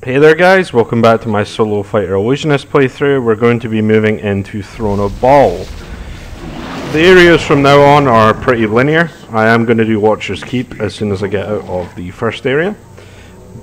Hey there guys, welcome back to my solo fighter Illusionist playthrough. We're going to be moving into Throne of Bhaal. The areas from now on are pretty linear. I am going to do Watcher's Keep as soon as I get out of the first area.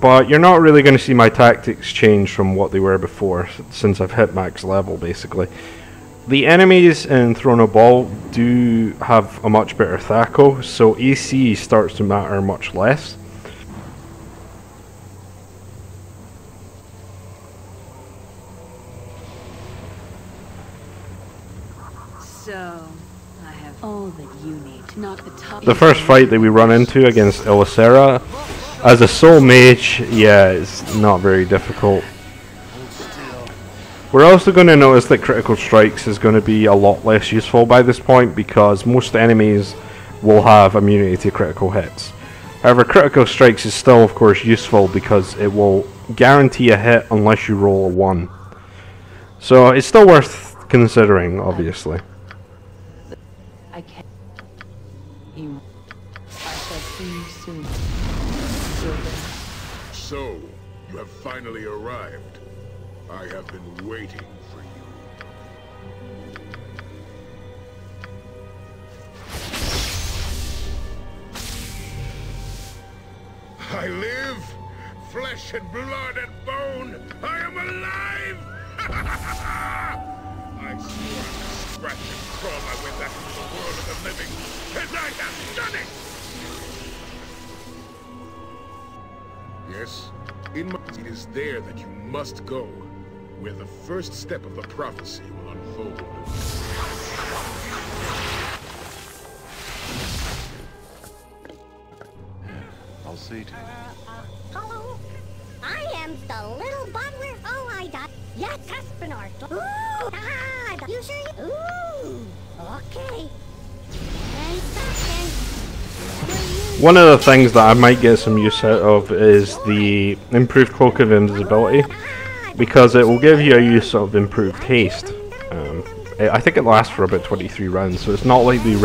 But you're not really going to see my tactics change from what they were before, since I've hit max level basically. The enemies in Throne of Bhaal do have a much better THAC0, so AC starts to matter much less. So, I have all that you need. Not the top. The first fight that we run into against Illusionist, as a soul mage, yeah, it's not very difficult. We're also going to notice that critical strikes is going to be a lot less useful by this point because most enemies will have immunity to critical hits. However, critical strikes is still of course useful because it will guarantee a hit unless you roll a 1. So it's still worth considering, obviously. I can't. I shall see you soon. So, you have finally arrived. I have been waiting for you. I live, flesh and blood and bone. I am alive. I swore I would scratch and crawl my way back into the world of the living, and I have done it! Yes, it is there that you must go, where the first step of the prophecy will unfold. I'll see to it. Hello? I am the little butler. Oh, I died. Yes, Caspinar. Ooh, ah, you sure? Ooh, okay. And second. One of the things that I might get some use out of is the improved Cloak of Invisibility, because it will give you a use of improved haste. I think it lasts for about 23 rounds, so it's not like the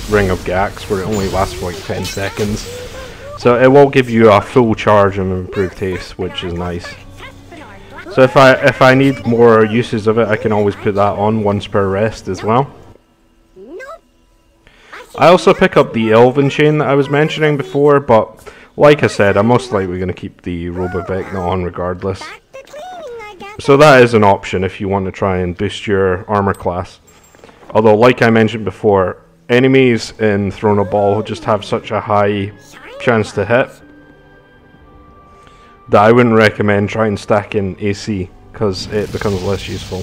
Ring of Gax where it only lasts for like 10 seconds. So it will give you a full charge of improved haste, which is nice. So if I need more uses of it, I can always put that on once per rest as well. I also pick up the Elven Chain that I was mentioning before, but like I said, I'm most likely going to keep the Robovecna on regardless. So that is an option if you want to try and boost your armor class. Although, like I mentioned before, enemies in Throne of Bhaal just have such a high chance to hit that I wouldn't recommend trying stacking AC, because it becomes less useful.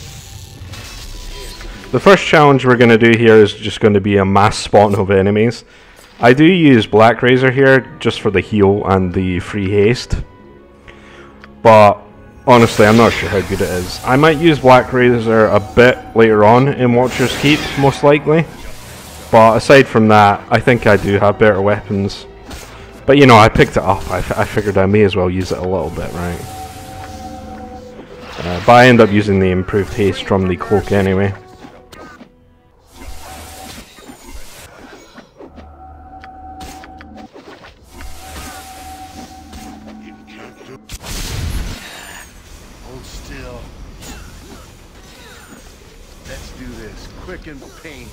The first challenge we're going to do here is just going to be a mass spawn of enemies. I do use Black Razor here just for the heal and the free haste, but honestly I'm not sure how good it is. I might use Black Razor a bit later on in Watcher's Keep, most likely, but aside from that I think I do have better weapons. But you know, I picked it up, I figured I may as well use it a little bit, right? But I end up using the improved haste from the cloak anyway. Hold still. Let's do this quick and pain.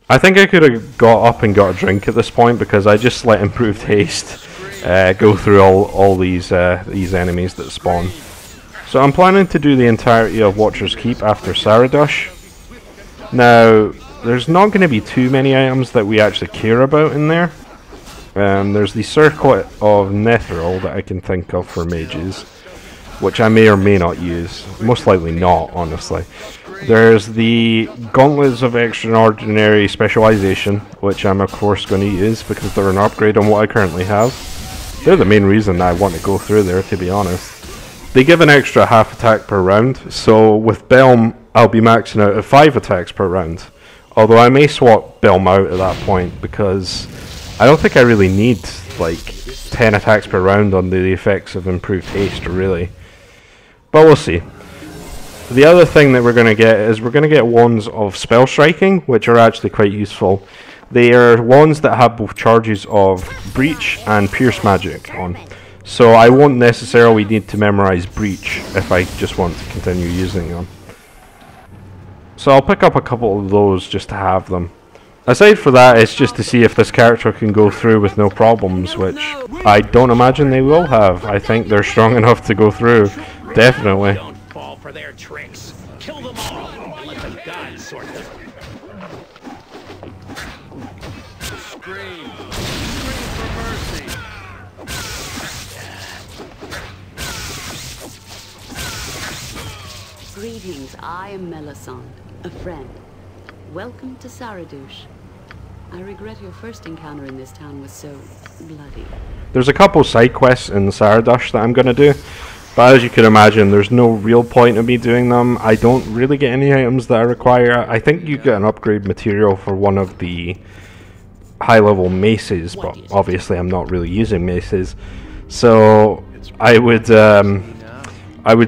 I think I could have got up and got a drink at this point because I just let improved haste go through all these enemies that spawn. So I'm planning to do the entirety of Watcher's Keep after Saradush. Now, there's not going to be too many items that we actually care about in there. There's the Circlet of Netheril that I can think of for mages, which I may or may not use. Most likely not, honestly. There's the Gauntlets of Extraordinary Specialization, which I'm of course going to use because they're an upgrade on what I currently have. They're the main reason I want to go through there, to be honest. They give an extra half attack per round, so with Belm I'll be maxing out at 5 attacks per round. Although I may swap Belm out at that point because I don't think I really need like 10 attacks per round on the effects of improved haste, really. But we'll see. The other thing that we're going to get is we're going to get wands of spell striking, which are actually quite useful. They are wands that have both charges of breach and pierce magic on. So I won't necessarily need to memorize Breach if I just want to continue using them. So I'll pick up a couple of those just to have them. Aside for that, it's just to see if this character can go through with no problems, which I don't imagine they will have. I think they're strong enough to go through, definitely. Don't fall for their tricks. Kill them all and let the gods sort them. Scream! Scream for mercy! Greetings, I am Melisande, a friend. Welcome to Saradush. I regret your first encounter in this town was so bloody. There's a couple side quests in Saradush that I'm going to do, but as you can imagine, there's no real point in me doing them. I don't really get any items that I require. I think you get an upgrade material for one of the high-level maces, but obviously I'm not really using maces. So I would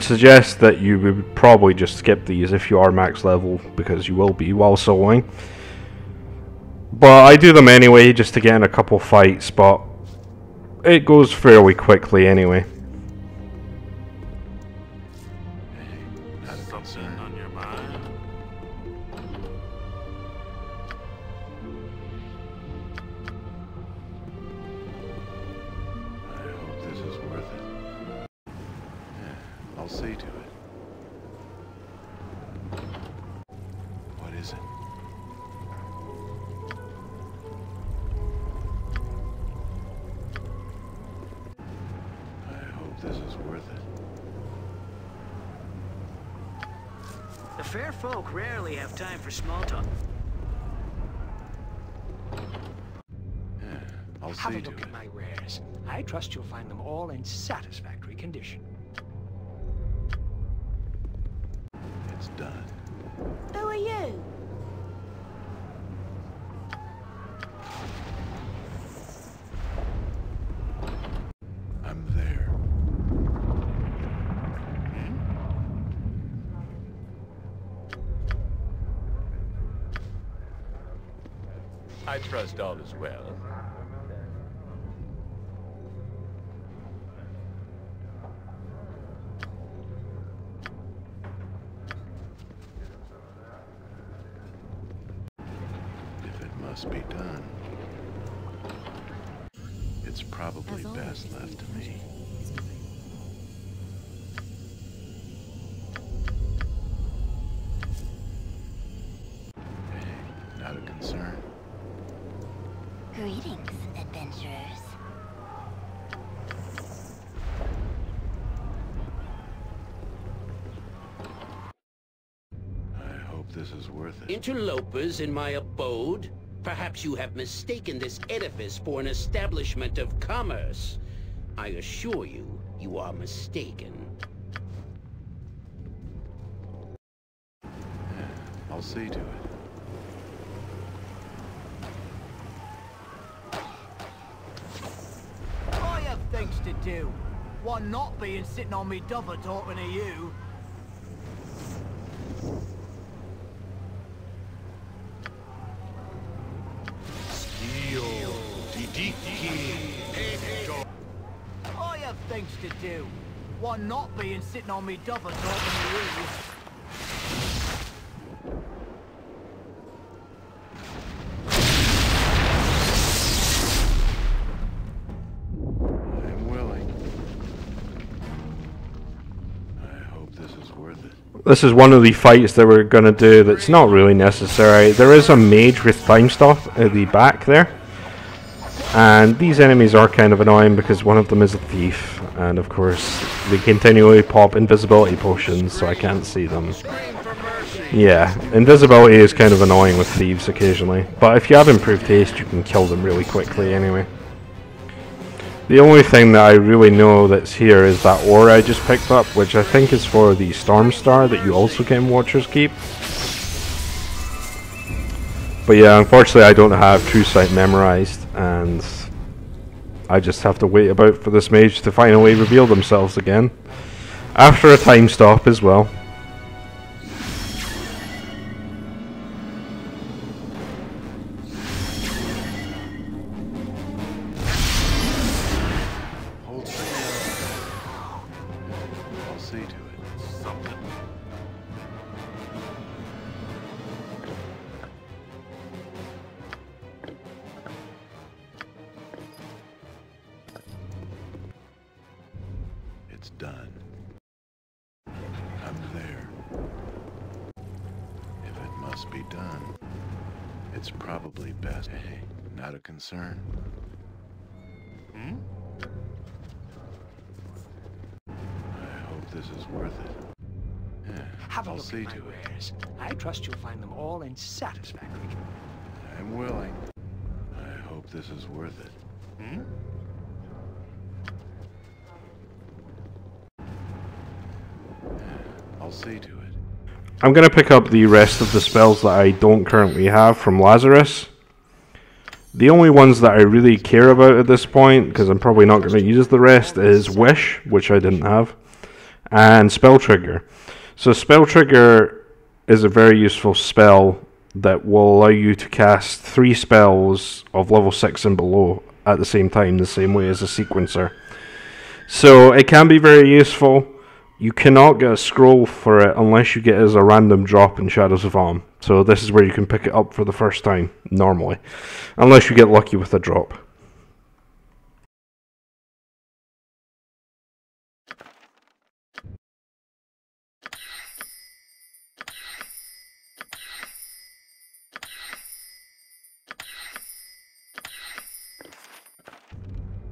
suggest that you would probably just skip these if you are max level, because you will be while soloing. But I do them anyway, just to get in a couple fights, but it goes fairly quickly anyway. Something on your mind? I hope this is worth it. Yeah, I'll see to it. What is it? I hope this is worth it. The fair folk rarely have time for small talk. Yeah, I'll Have see a to look it. at my wares. I trust you'll find them all in satisfactory condition. It's done. Who are you? I'm there. I trust all is well. If it must be done, it's probably best left to me. Hey, not a concern. Greetings, adventurers. I hope this is worth it. Interlopers in my abode? Perhaps you have mistaken this edifice for an establishment of commerce. I assure you, you are mistaken. I'll see to it. I have things to do. One not being sitting on me double talking to you. I have things to do. One not being sitting on me double talking to you. I'm willing. I hope this is worth it. This is one of the fights that we're going to do that's not really necessary. There is a mage with time stop at the back there. And these enemies are kind of annoying because one of them is a thief. And of course, they continually pop invisibility potions, so I can't see them. Yeah, invisibility is kind of annoying with thieves occasionally. But if you have improved haste, you can kill them really quickly anyway. The only thing that I really know that's here is that ore I just picked up, which I think is for the Storm Star that you also get in Watcher's Keep. But yeah, unfortunately I don't have True Sight memorized, and I just have to wait about for this mage to finally reveal themselves again. After a time stop as well. Hold still. see to it. Something. It's done. I'm there. If it must be done, it's probably best. Hey, not a concern. Hmm? I hope this is worth it. Yeah, Have a I'll look see at my to it. wares. I trust you'll find them all in satisfactory. I'm willing. I hope this is worth it. Hmm? I'll see to it. I'm going to pick up the rest of the spells that I don't currently have from Lazarus. The only ones that I really care about at this point, because I'm probably not going to use the rest, is Wish, which I didn't have, and Spell Trigger. So Spell Trigger is a very useful spell that will allow you to cast 3 spells of level 6 and below at the same time, the same way as a sequencer. So it can be very useful. You cannot get a scroll for it unless you get it as a random drop in Shadows of Amn. So this is where you can pick it up for the first time, normally. Unless you get lucky with a drop.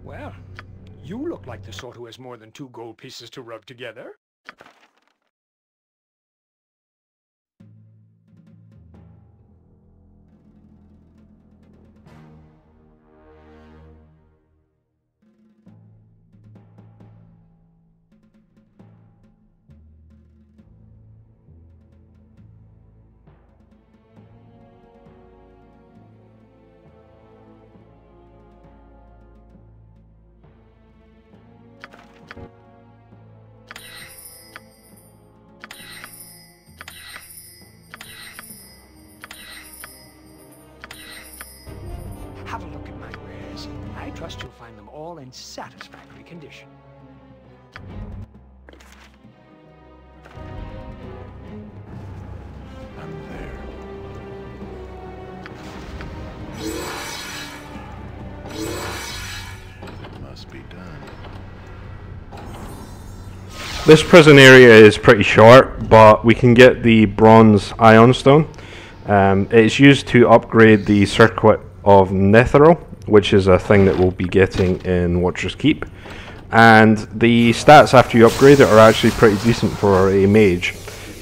Well, you look like the sort who has more than 2 gold pieces to rub together. Have a look at my wares. I trust you'll find them all in satisfactory condition. I'm there. It must be done. This prison area is pretty short, but we can get the bronze ion stone. It's used to upgrade the circuit of Netheril, which is a thing that we'll be getting in Watcher's Keep. And the stats after you upgrade it are actually pretty decent for a mage,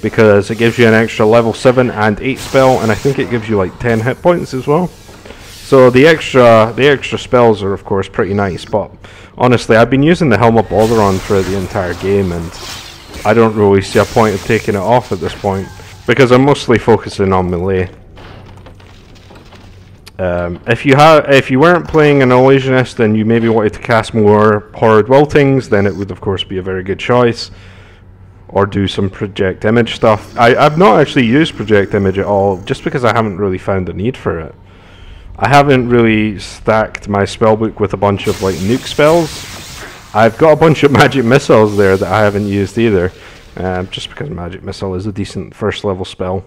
because it gives you an extra level 7 and 8 spell, and I think it gives you like 10 hit points as well. So the extra spells are of course pretty nice, but honestly I've been using the Helm of Baldur for the entire game, and I don't really see a point of taking it off at this point, because I'm mostly focusing on melee. If you weren't playing an Illusionist and you maybe wanted to cast more Horrid Wiltings, then it would of course be a very good choice. Or do some Project Image stuff. I've not actually used Project Image at all, just because I haven't really found a need for it. I haven't really stacked my spellbook with a bunch of like nuke spells. I've got a bunch of Magic Missiles there that I haven't used either, just because Magic Missile is a decent first level spell.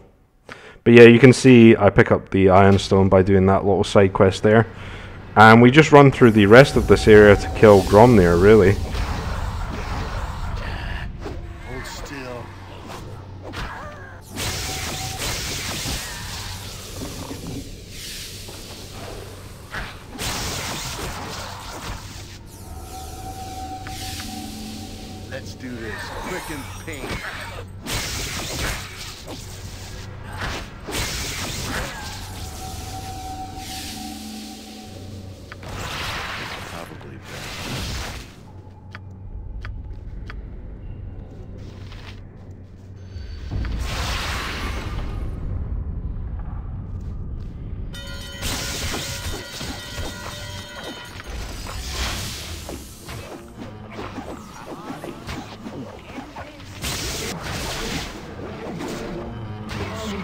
But yeah, you can see I pick up the Iron Stone by doing that little side quest there. And we just run through the rest of this area to kill Gromnir, really. Hold still. Let's do this quick and pain. Probably best.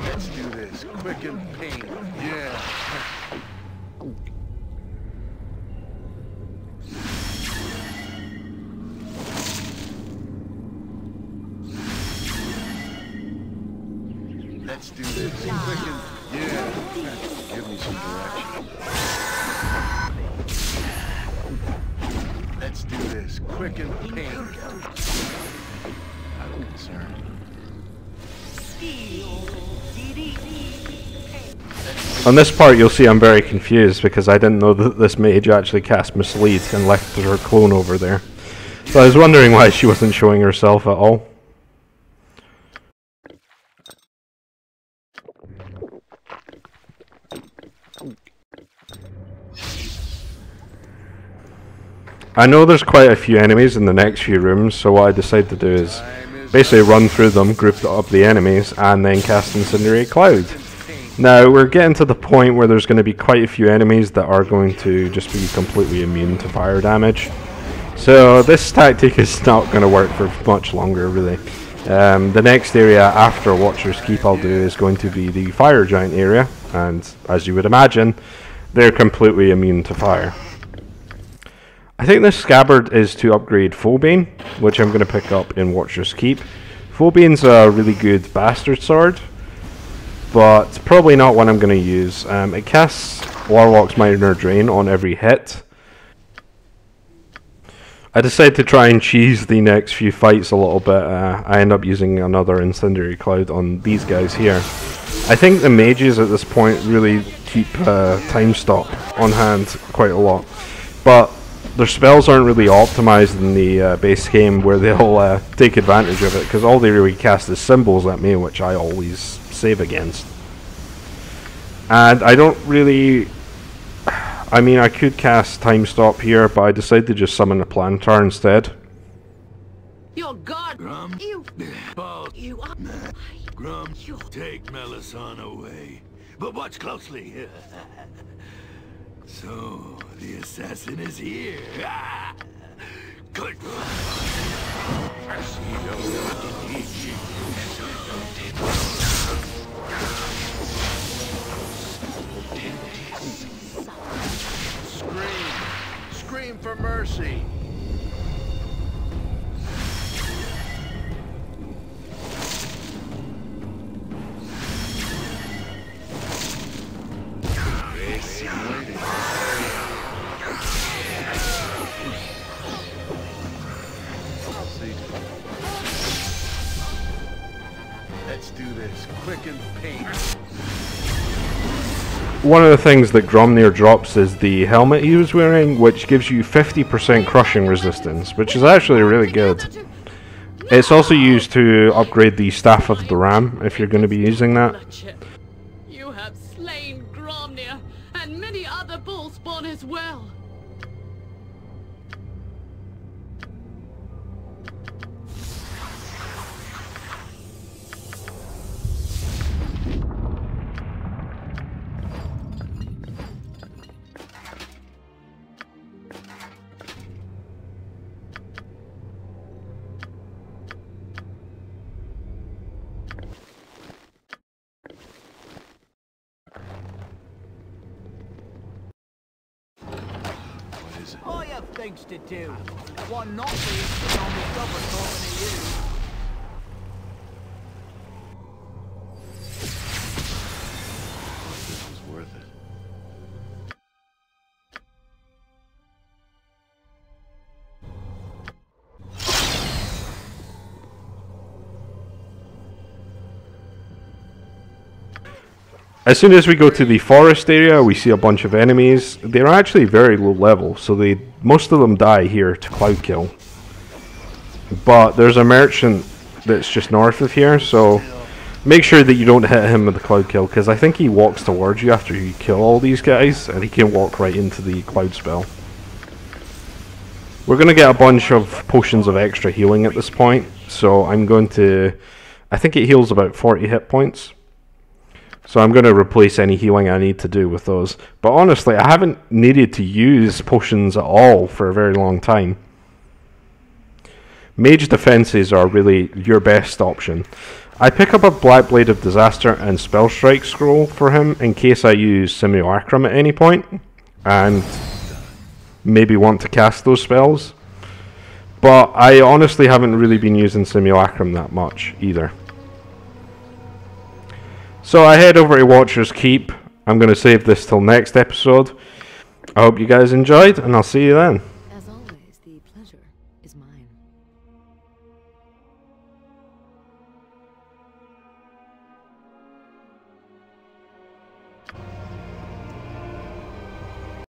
Let's do this quick and pain. Yeah. Let's do this. Quick and... Yeah. Give me some direction. Let's do this. Quick and painful. Out of concern. On this part you'll see I'm very confused because I didn't know that this mage actually cast Mislead and left her clone over there. So I was wondering why she wasn't showing herself at all. I know there's quite a few enemies in the next few rooms, so what I decided to do is basically run through them, group up the enemies, and then cast Incendiary Cloud. Now, we're getting to the point where there's going to be quite a few enemies that are going to just be completely immune to fire damage. So this tactic is not going to work for much longer, really. The next area after Watcher's Keep I'll do is going to be the Fire Giant area, and as you would imagine, they're completely immune to fire. I think this scabbard is to upgrade Phobane, which I'm going to pick up in Watcher's Keep. Phobane's a really good bastard sword, but probably not one I'm going to use. It casts Warlock's Minor Drain on every hit. I decided to try and cheese the next few fights a little bit. I end up using another Incendiary Cloud on these guys here. I think the mages at this point really keep Time Stop on hand quite a lot, but their spells aren't really optimized in the base game where they'll take advantage of it, because all they really cast is symbols at me, which I always save against. And I don't really... I mean, I could cast Time Stop here, but I decided to just summon a Plantar instead. Your god! Grum? You are... Grum, take Melisande away. But watch closely. So, the assassin is here. Good. Scream for mercy. Let's do this quick and painful. One of the things that Gromnir drops is the helmet he was wearing, which gives you 50% crushing resistance, which is actually really good. It's also used to upgrade the Staff of the Ram, if you're going to be using that. You have slain Gromnir and many other bullspawn as well. I have things to do. One not being sitting on the double talking to you. This was worth it. As soon as we go to the forest area, we see a bunch of enemies. They're actually very low level, so most of them die here to cloud kill. But there's a merchant that's just north of here, so make sure that you don't hit him with the cloud kill, because I think he walks towards you after you kill all these guys, and he can walk right into the cloud spell. We're going to get a bunch of potions of extra healing at this point, so I'm going to... I think it heals about 40 hit points. So I'm going to replace any healing I need to do with those. But honestly, I haven't needed to use potions at all for a very long time. Mage defenses are really your best option. I pick up a Black Blade of Disaster and Spell Strike scroll for him in case I use Simulacrum at any point and maybe want to cast those spells. But I honestly haven't really been using Simulacrum that much either. So I head over to Watcher's Keep. I'm going to save this till next episode. I hope you guys enjoyed, and I'll see you then.